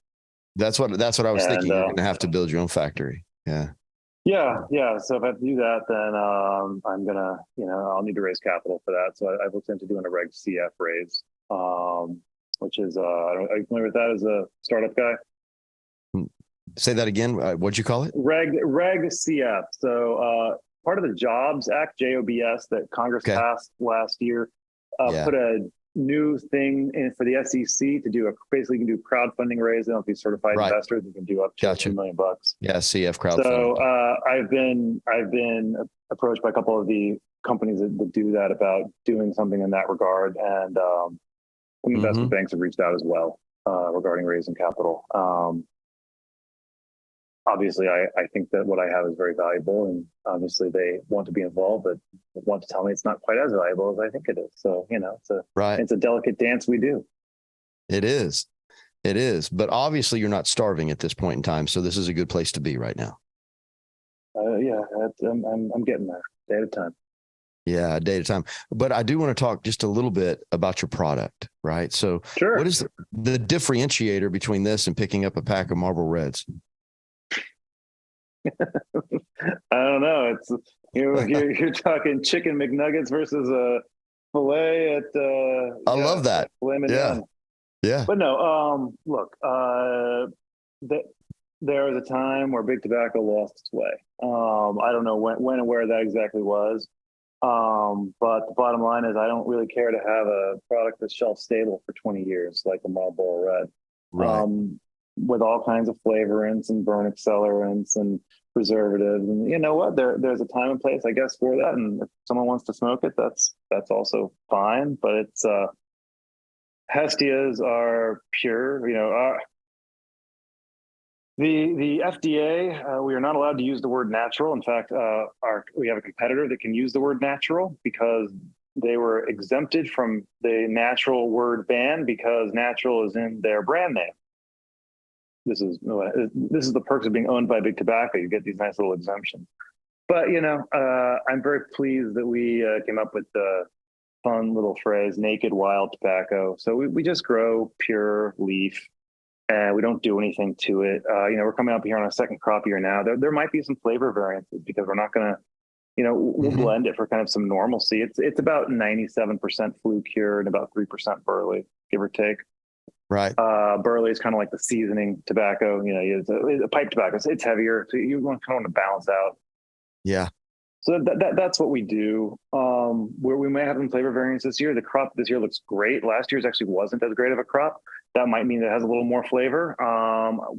That's what I was thinking. You're going to have to build your own factory. Yeah. Yeah. So if I have to do that, then I'm going to, I'll need to raise capital for that. So I've looked into doing a Reg CF raise, which is, are you familiar with that as a startup guy? Say that again. What'd you call it? Reg CF. So part of the Jobs Act, JOBS, that Congress passed last year, put a new thing in for the SEC to do basically you can do crowdfunding raise. They don't have to be certified investors. You can do up to $2 million. Yeah, CF crowdfunding. So I've been approached by a couple of the companies that do that about doing something in that regard, and some investment banks have reached out as well regarding raising capital. Obviously, I think that what I have is very valuable, and obviously they want to be involved, but want to tell me it's not quite as valuable as I think it is. So, it's a delicate dance we do. It is. But obviously you're not starving at this point in time. So this is a good place to be right now. I'm getting there day at a time. Yeah, a day at a time. But I do want to talk just a little bit about your product, right? So what is the differentiator between this and picking up a pack of Marlboro Reds? I don't know. It's you're talking chicken McNuggets versus a filet at. I love that. Yeah. But no. Look. There was a time where Big Tobacco lost its way. I don't know when and where that exactly was. But the bottom line is, I don't really care to have a product that's shelf stable for 20 years, like the Marlboro Red. Right. With all kinds of flavorants and burn accelerants and preservatives, and you know what? There's a time and place, I guess, for that. And if someone wants to smoke it, that's also fine. But it's Hestias are pure. The FDA, we are not allowed to use the word natural. In fact, we have a competitor that can use the word natural because they were exempted from the natural word ban because natural is in their brand name. This is the perks of being owned by Big Tobacco. You get these nice little exemptions. But, I'm very pleased that we came up with the fun little phrase, naked wild tobacco. So we just grow pure leaf and we don't do anything to it. We're coming up here on our second crop year now. There might be some flavor variances because we're not going to, we'll blend it for kind of some normalcy. It's about 97% flue cure and about 3% burley, give or take. Right. Burley is kind of like the seasoning tobacco. It's a pipe tobacco. So it's heavier. So you kind of want to balance out. Yeah. So that's what we do. Where we may have some flavor variants this year. The crop this year looks great. Last year's actually wasn't as great of a crop. That might mean that it has a little more flavor.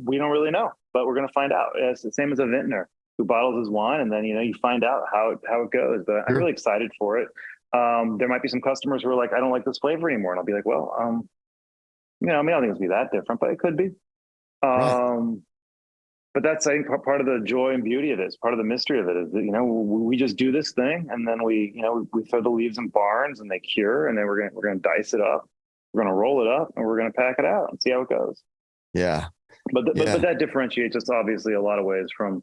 We don't really know, but we're going to find out. It's the same as a vintner who bottles his wine, and then you find out how it goes. But I'm really excited for it. There might be some customers who are like, I don't like this flavor anymore, and I'll be like, well, I don't think it's be that different, but it could be. But that's, I think, part of the joy and beauty of it. It's part of the mystery of it is that, we just do this thing, and then we throw the leaves in barns and they cure, and then we're gonna dice it up. We're gonna roll it up and we're gonna pack it out and see how it goes. Yeah. But that differentiates us obviously a lot of ways from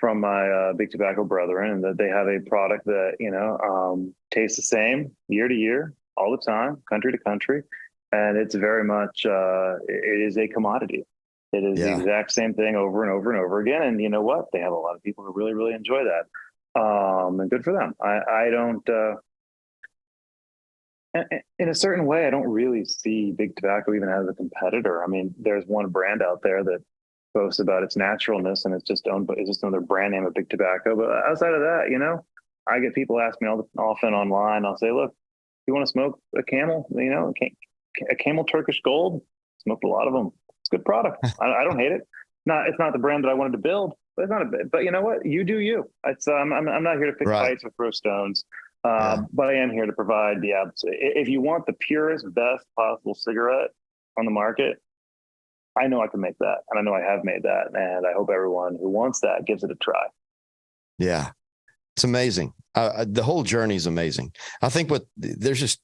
my big tobacco brethren, and that they have a product that tastes the same year to year, all the time, country to country, and it's very much it is a commodity. It is the exact same thing over and over and over again, and you know what? They have a lot of people who really really enjoy that, and good for them. I don't. In a certain way, I don't really see big tobacco even as a competitor. I mean, there's one brand out there that boasts about its naturalness, and it's just another brand name of big tobacco. But outside of that, I get people ask me often online. I'll say, look, you want to smoke a Camel? A Camel Turkish Gold. Smoked a lot of them. It's a good product. I don't hate it. It's not the brand that I wanted to build, but it's not but you know what? You do you. It's I'm not here to pick fights or throw stones. But I am here to provide the absolute. If you want the purest, best possible cigarette on the market, I know I can make that, and I know I have made that, and I hope everyone who wants that gives it a try. Yeah, it's amazing. The whole journey is amazing. I think there's just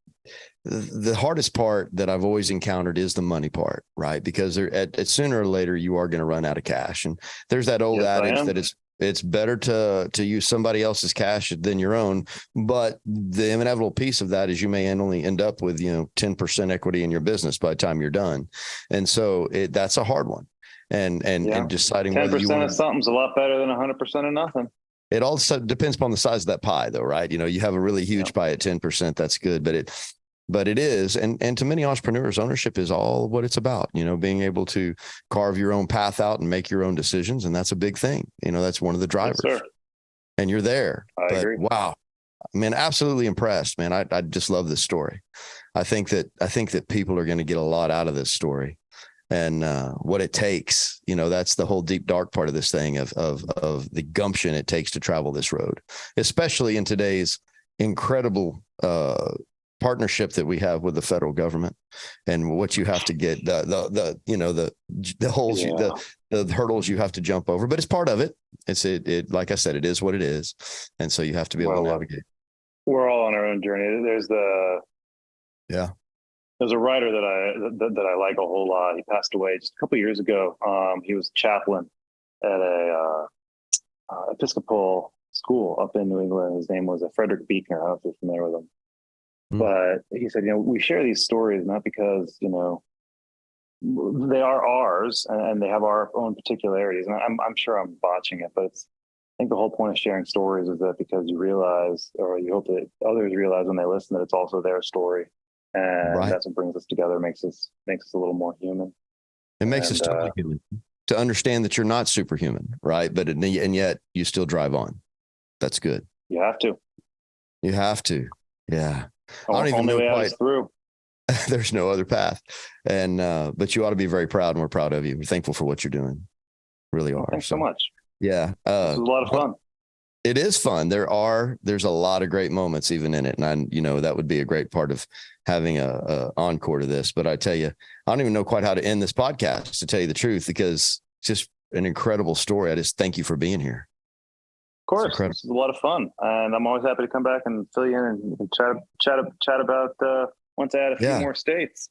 the hardest part that I've always encountered is the money part, right? Because at sooner or later you are going to run out of cash, and there's that old adage that it's better to use somebody else's cash than your own. But the inevitable piece of that is you may only end up with 10% equity in your business by the time you're done, and so that's a hard one. And deciding 10% whether you want of something's a lot better than 100% of nothing. It also depends upon the size of that pie, though, right? You have a really huge pie at 10%, that's good, but it is, and to many entrepreneurs, ownership is all what it's about. Being able to carve your own path out and make your own decisions, and that's a big thing. That's one of the drivers. Yes, sir. And you're there. I agree. Wow, man, absolutely impressed, man. I just love this story. I think that people are going to get a lot out of this story, and what it takes. That's the whole deep dark part of this thing of the gumption it takes to travel this road, especially in today's incredible partnership that we have with the federal government, and what you have to get the holes, the hurdles you have to jump over. But it's part of it. It like I said, it is what it is, and so you have to be able to navigate. We're all on our own journey. There's a writer that I like a whole lot. He passed away just a couple of years ago. He was chaplain at a Episcopal school up in New England. His name was Frederick Buechner. I don't know if you're familiar with him. But he said, we share these stories not because, they are ours and they have our own particularities. And I'm sure I'm botching it, but I think the whole point of sharing stories is that because you realize, or you hope that others realize when they listen, that it's also their story. And that's what brings us together, makes us a little more human. It makes us totally human. To understand that you're not superhuman, right? But and yet you still drive on. That's good. You have to. Yeah. I don't even know quite through. There's no other path. And but you ought to be very proud, and we're proud of you. We're thankful for what you're doing. Really are. Thanks so much. Yeah. It was a lot of fun. It is fun. There's a lot of great moments even in it. And that would be a great part of having a encore to this. But I tell you, I don't even know quite how to end this podcast, to tell you the truth, because it's just an incredible story. I just thank you for being here. Of course, this is a lot of fun, and I'm always happy to come back and fill you in and chat about once I add a few more states.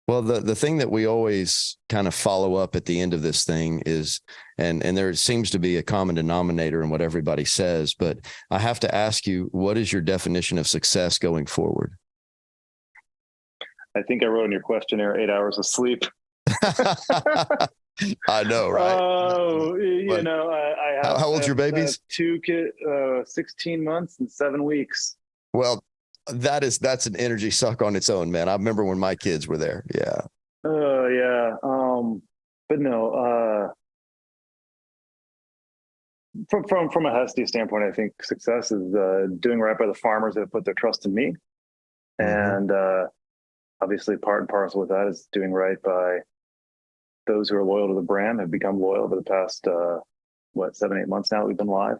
Well, the thing that we always kind of follow up at the end of this thing is, and there seems to be a common denominator in what everybody says, but I have to ask you, what is your definition of success going forward? I think I wrote in your questionnaire 8 hours of sleep. I know, right? Oh, I have. How old's your babies? 2 kids, 16 months and 7 weeks. Well, that's an energy suck on its own, man. I remember when my kids were there. Yeah. Oh, yeah. But no. From a Hestia standpoint, I think success is doing right by the farmers that put their trust in me, and obviously part and parcel with that is doing right by those who are loyal to the brand, have become loyal over the past 7-8 months now that we've been live.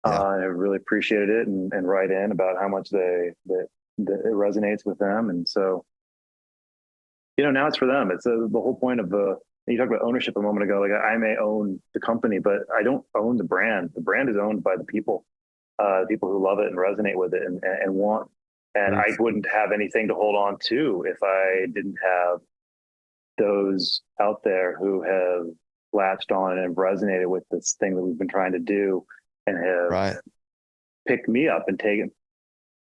I really appreciated it and write in about how much it resonates with them. And so, now it's for them. It's the whole point of you talked about ownership a moment ago. Like, I may own the company, but I don't own the brand. The brand is owned by the people who love it and resonate with it and want. And I wouldn't have anything to hold on to if I didn't have those out there who have latched on and resonated with this thing that we've been trying to do and have picked me up and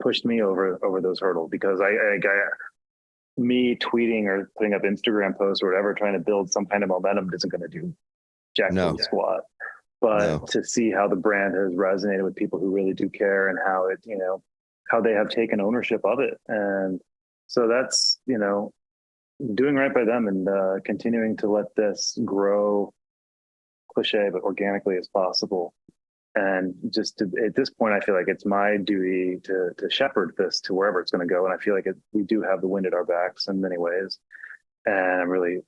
pushed me over those hurdles, because me tweeting or putting up Instagram posts or whatever, trying to build some kind of momentum isn't going to do jack squat. But to see how the brand has resonated with people who really do care, and how it, how they have taken ownership of it. And so that's, doing right by them, and continuing to let this grow, cliche, but organically as possible. And just at this point, I feel like it's my duty to shepherd this to wherever it's going to go. And I feel like we do have the wind at our backs in many ways, and I'm really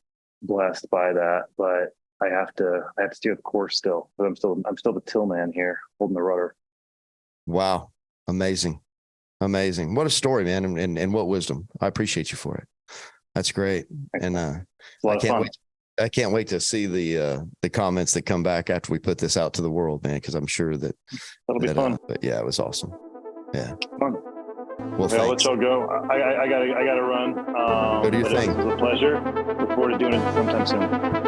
blessed by that. But I have to steer the course still. But I'm still the tillman here, holding the rudder. Wow, amazing! What a story, man, and what wisdom. I appreciate you for it. That's great, and I can't wait to see the comments that come back after we put this out to the world, man, because I'm sure that'll be fun. But yeah, it was awesome. Yeah. Fun. Well, I'll let y'all go. I gotta run. Go do your thing. It was a pleasure. Look forward to doing it sometime soon.